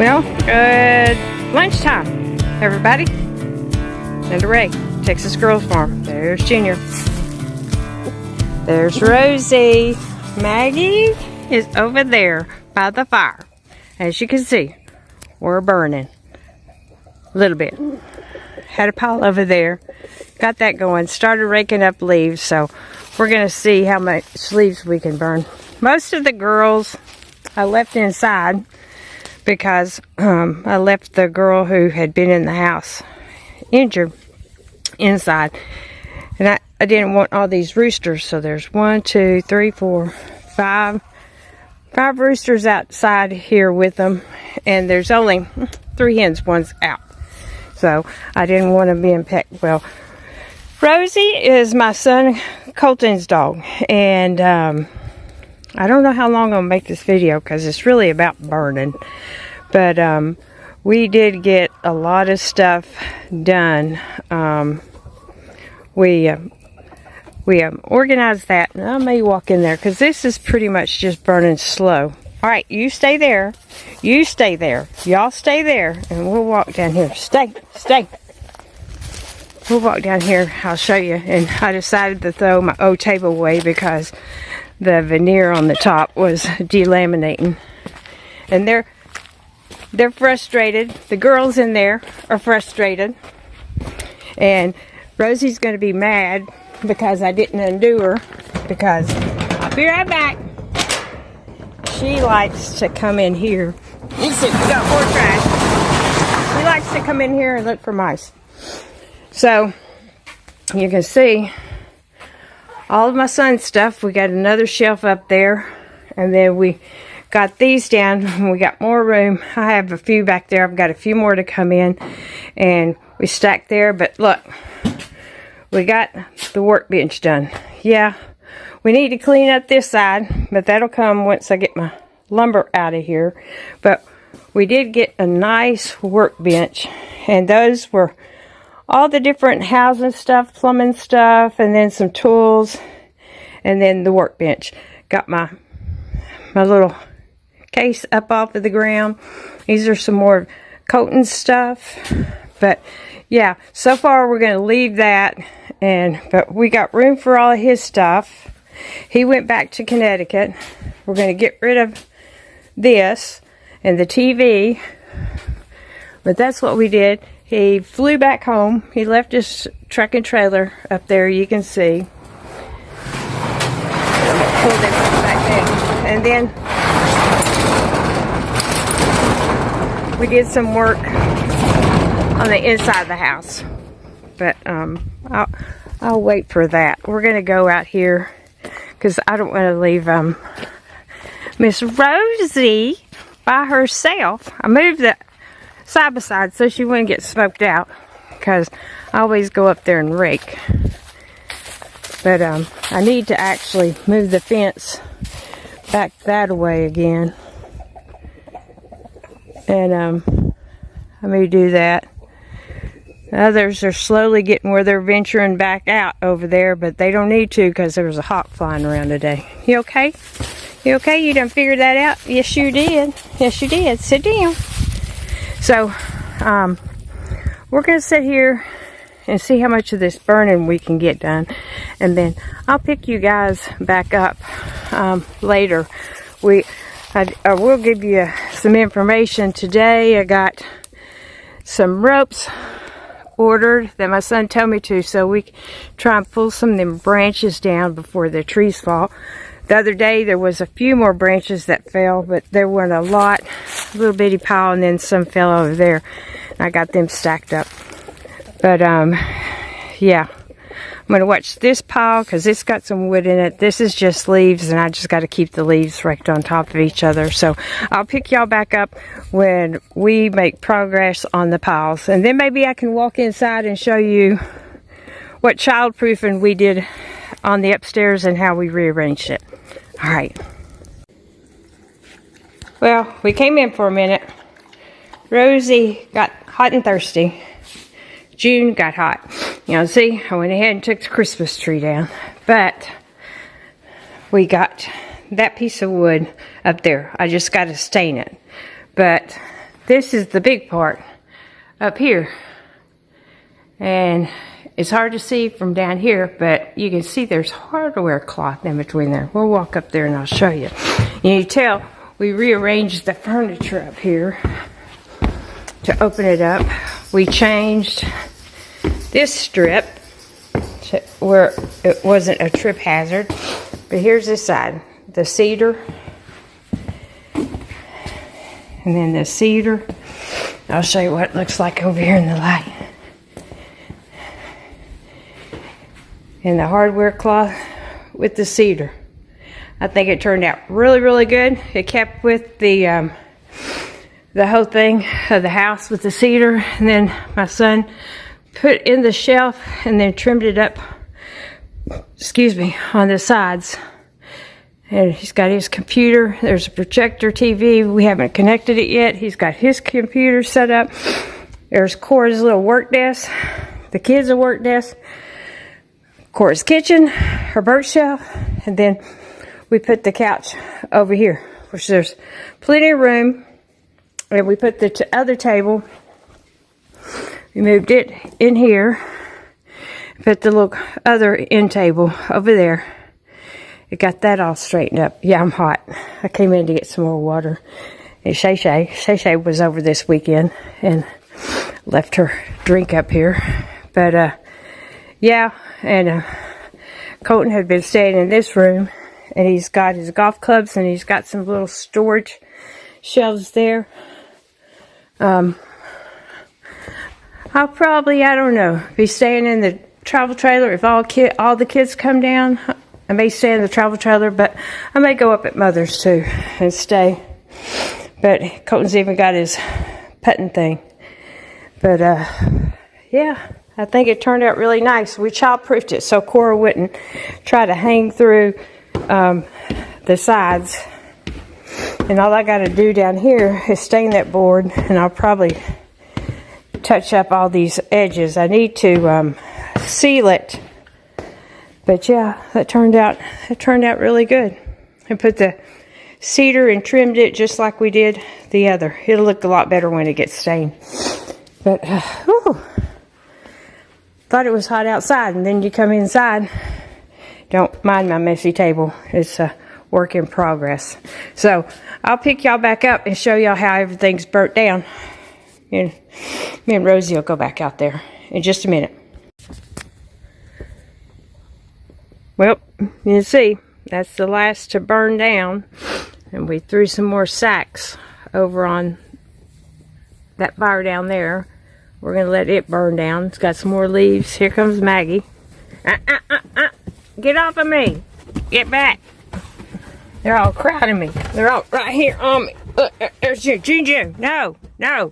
Well, good lunchtime, everybody. And Ray, Texas Girls Farm. There's Junior. There's Rosie. Maggie is over there by the fire. As you can see, we're burning a little bit. Had a pile over there. Got that going. Started raking up leaves, so we're going to see how much leaves we can burn. Most of the girls I left inside because I left the girl who had been in the house injured inside. And I didn't want all these roosters. So there's 1, 2, 3, 4, 5 roosters outside here with them. And there's only 3 hens, one's out. So I didn't want to be in peck. Well, Rosie is my son Colton's dog. And I don't know how long I'll make this video because it's really about burning. But we did get a lot of stuff done. We organized that. And I may walk in there because this is pretty much just burning slow. All right, you stay there. You stay there. Y'all stay there. And we'll walk down here. Stay. We'll walk down here. I'll show you. And I decided to throw my old table away because the veneer on the top was delaminating. And they're frustrated. The girls in there are frustrated. And Rosie's going to be mad because I didn't undo her. Because I'll be right back. She likes to come in here. You see, we got more trash. She likes to come in here and look for mice. So, you can see all of my son's stuff. We got another shelf up there. And then we got these down. And we got more room. I have a few back there. I've got a few more to come in. And we stacked there. But look, we got the workbench done. Yeah, we need to clean up this side. But that'll come once I get my lumber out of here. But we did get a nice workbench. And those were all the different housing stuff, plumbing stuff, and then some tools, and then the workbench. Got my little case up off of the ground. These are some more coating stuff. But yeah, so far we're going to leave that. But we got room for all of his stuff. He went back to Connecticut. We're going to get rid of this and the TV. But that's what we did. He flew back home. He left his truck and trailer up there, you can see. Pull this back there. And then we did some work on the inside of the house. But I'll wait for that. We're going to go out here because I don't want to leave Miss Rosie by herself. I moved the side by side so she wouldn't get smoked out because I always go up there and rake. But I need to actually move the fence back that way again. And I may do that. Others are slowly getting where they're venturing back out over there, but they don't need to because there was a hawk flying around today. You okay? You okay? You done figured that out? Yes, you did. Yes, you did. Sit down. So, we're going to sit here and see how much of this burning we can get done. And then I'll pick you guys back up later. I will give you some information today. I got some ropes ordered that my son told me to, so we can try and pull some of them branches down before the trees fall. The other day there was a few more branches that fell, but there weren't a lot, a little bitty pile, and then some fell over there. And I got them stacked up. But yeah, I'm going to watch this pile because it's got some wood in it. This is just leaves, and I just got to keep the leaves raked on top of each other. So I'll pick y'all back up when we make progress on the piles. And then maybe I can walk inside and show you what childproofing we did on the upstairs and how we rearranged it. All right. Well, we came in for a minute. Rosie got hot and thirsty. June got hot. You know, see, I went ahead and took the Christmas tree down. But we got that piece of wood up there. I just got to stain it. But this is the big part up here. And it's hard to see from down here, but you can see there's hardware cloth in between there. We'll walk up there and I'll show you. You can tell we rearranged the furniture up here to open it up. We changed this strip to where it wasn't a trip hazard. But here's this side, the cedar. And then the cedar. I'll show you what it looks like over here in the light. And the hardware cloth with the cedar. I think it turned out really, really good. It kept with the whole thing of the house with the cedar. And then my son put in the shelf and then trimmed it up, excuse me, on the sides. And he's got his computer. There's a projector TV. We haven't connected it yet. He's got his computer set up. There's Cora's little work desk. The kids' work desk. Cora's kitchen, her bird shelf, and then we put the couch over here, which there's plenty of room. And we put the other table, we moved it in here, put the little other end table over there. It got that all straightened up. Yeah, I'm hot. I came in to get some more water. And Shay was over this weekend and left her drink up here. But, yeah, and Colton had been staying in this room, and he's got his golf clubs, and he's got some little storage shelves there. I'll probably, I don't know, be staying in the travel trailer if all the kids come down. I may stay in the travel trailer, but I may go up at Mother's too and stay. But Colton's even got his putting thing. But, yeah. I think it turned out really nice. We child-proofed it so Cora wouldn't try to hang through the sides. And all I got to do down here is stain that board, and I'll probably touch up all these edges. I need to seal it. But yeah, it turned out really good. I put the cedar and trimmed it just like we did the other. It'll look a lot better when it gets stained. But whew. Thought it was hot outside, and then you come inside. Don't mind my messy table. It's a work in progress. So I'll pick y'all back up and show y'all how everything's burnt down. And me and Rosie will go back out there in just a minute. Well, you can see that's the last to burn down, and we threw some more sacks over on that fire down there. We're going to let it burn down. It's got some more leaves. Here comes Maggie. Get off of me. Get back. They're all crowding me. They're all right here on me. Look, there's you. Ginger. No.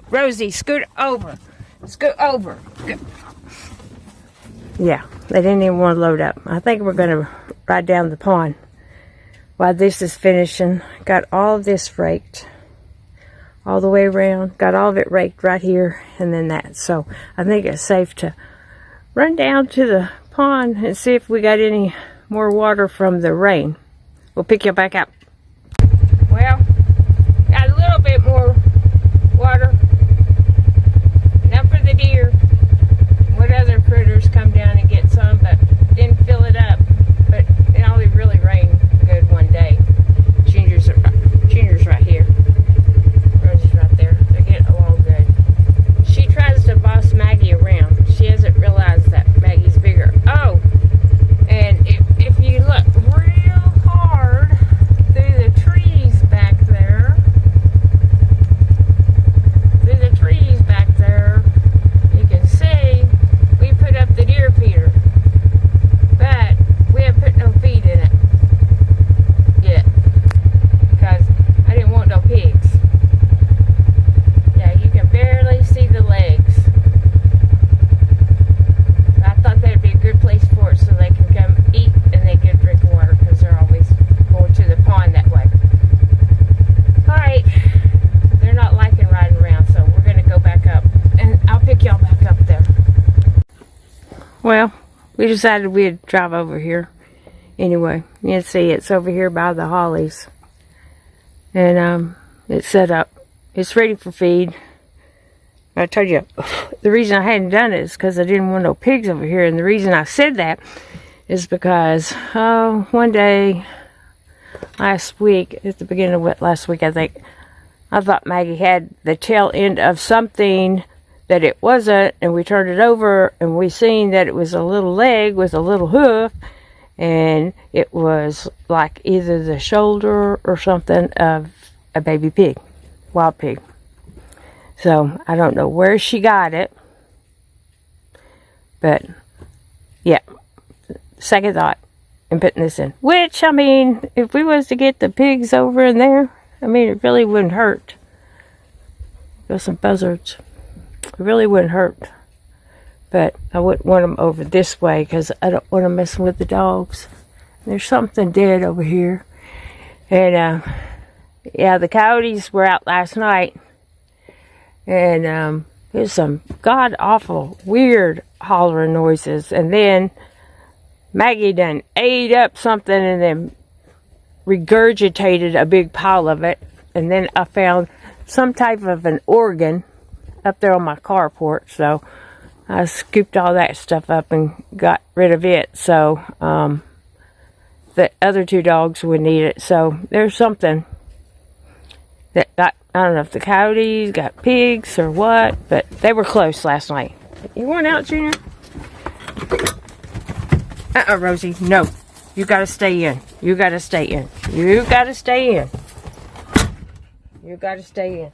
Rosie, scoot over. Scoot over. Yeah, they didn't even want to load up. I think we're going to ride down the pond while this is finishing. Got all of this raked. All the way around, got all of it raked right here, and then that. So I think it's safe to run down to the pond and see if we got any more water from the rain. We'll pick you back up. Well, got a little bit more water. Enough for the deer. What other critters come down and get some, but didn't fill it up. But it only really rained good one day. Ginger's right here. Right there. They get along good. She tries to boss Maggie around. She hasn't realized that Maggie's bigger. Oh, and if you look real hard through the trees back there, you can see we put up the deer feeder, but we haven't put no feed in it yet because I didn't want no pigs. Barely see the legs. I thought that'd be a good place for it so they can come eat and they can drink water because they're always going to the pond that way. Alright, they're not liking riding around, so we're going to go back up and I'll pick y'all back up there. Well, we decided we'd drive over here anyway. You can see it's over here by the hollies, and it's set up it's ready for feed. I told you, the reason I hadn't done it is because I didn't want no pigs over here. And the reason I said that is because, one day, last week, at the beginning of last week, I think, I thought Maggie had the tail end of something that it wasn't. And we turned it over and we seen that it was a little leg with a little hoof. And it was like either the shoulder or something of a baby pig, wild pig. So, I don't know where she got it. But, yeah. Second thought in putting this in. Which, I mean, if we was to get the pigs over in there, I mean, it really wouldn't hurt. Got some buzzards. It really wouldn't hurt. But I wouldn't want them over this way because I don't want them messing with the dogs. There's something dead over here. And, yeah, the coyotes were out last night. And there's some god-awful, weird hollering noises. And then Maggie done ate up something and then regurgitated a big pile of it. And then I found some type of an organ up there on my carport. So I scooped all that stuff up and got rid of it. So the other two dogs wouldn't eat it. So there's something that got, I don't know if the coyotes got pigs or what, but they were close last night. You want out, Junior? Rosie, no. You gotta stay in. You gotta stay in. You gotta stay in. You gotta stay in.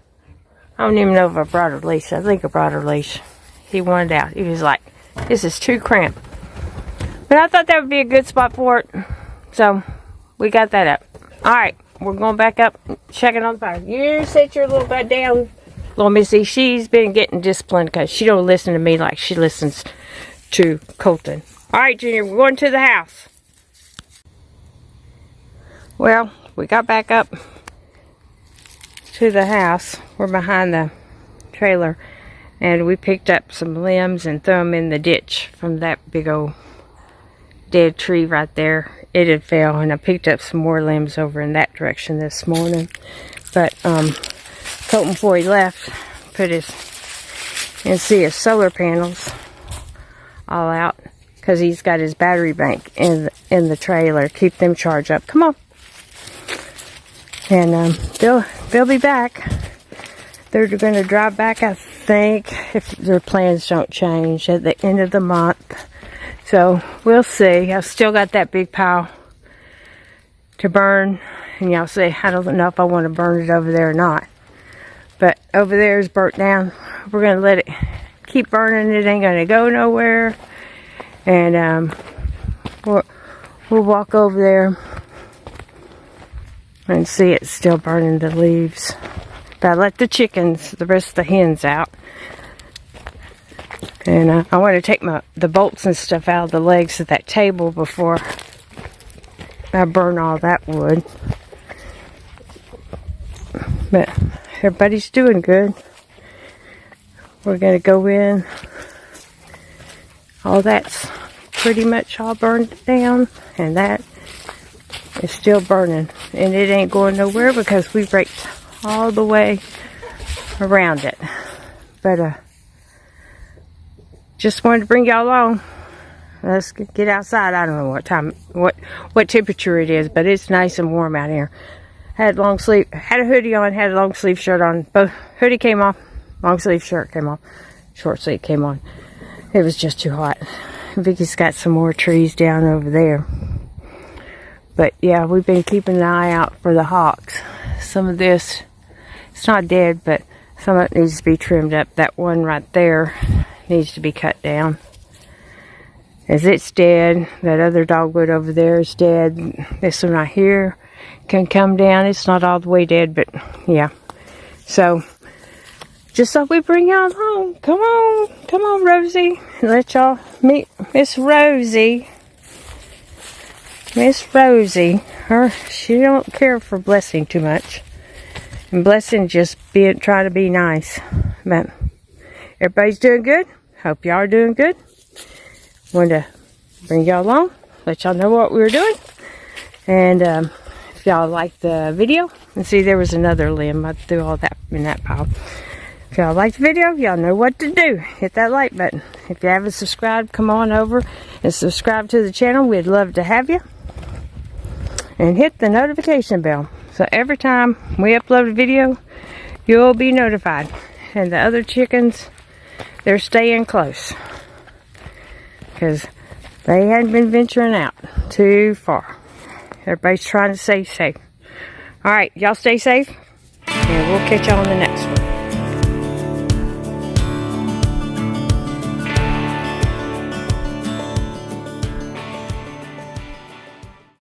I don't even know if I brought her leash. I think I brought her leash. He wanted out. He was like, this is too cramped. But I thought that would be a good spot for it. So, we got that up. Alright. We're going back up, checking on the fire. You sit your little butt down, little Missy. She's been getting disciplined because she don't listen to me like she listens to Colton. All right, Junior, we're going to the house. Well, we got back up to the house. We're behind the trailer, and we picked up some limbs and threw them in the ditch from that big old dead tree right there. It had fell, and I picked up some more limbs over in that direction this morning. But Colton, before he left, put his solar panels all out because he's got his battery bank in the trailer. Keep them charged up. Come on, and they'll be back. They're going to drive back, I think, if their plans don't change at the end of the month. So, we'll see. I've still got that big pile to burn. And y'all see, I don't know if I want to burn it over there or not. But over there is burnt down. We're going to let it keep burning. It ain't going to go nowhere. And we'll walk over there and see it's still burning the leaves. But I let the chickens, the rest of the hens out. And I want to take the bolts and stuff out of the legs of that table before I burn all that wood. But everybody's doing good. We're going to go in. All that's pretty much all burned down. And that is still burning. And it ain't going nowhere because we raked all the way around it. But just wanted to bring y'all along. Let's get outside. I don't know what time, what temperature it is, but it's nice and warm out here. Had a hoodie on, had a long sleeve shirt on. Both hoodie came off, long sleeve shirt came off, short sleeve came on. It was just too hot. Vicky's got some more trees down over there. But yeah, we've been keeping an eye out for the hawks. Some of this, it's not dead, but some of it needs to be trimmed up. That one right there needs to be cut down. As it's dead, that other dogwood over there is dead. This one right here can come down. It's not all the way dead, but yeah. So, just thought we'd bring y'all home. Come on, Rosie. Let y'all meet Miss Rosie. Miss Rosie. She don't care for Blessing too much. And Blessing just trying to be nice. But everybody's doing good. Hope y'all are doing good. Wanted to bring y'all along, let y'all know what we were doing. And if y'all like the video, And see, there was another limb. I threw all that in that pile. If y'all like the video, y'all know what to do. Hit that like button. If you haven't subscribed, come on over and subscribe to the channel. We'd love to have you. And hit the notification bell. So every time we upload a video, you'll be notified. And the other chickens, they're staying close. Because they hadn't been venturing out too far. Everybody's trying to stay safe. Alright, y'all stay safe. And we'll catch y'all on the next.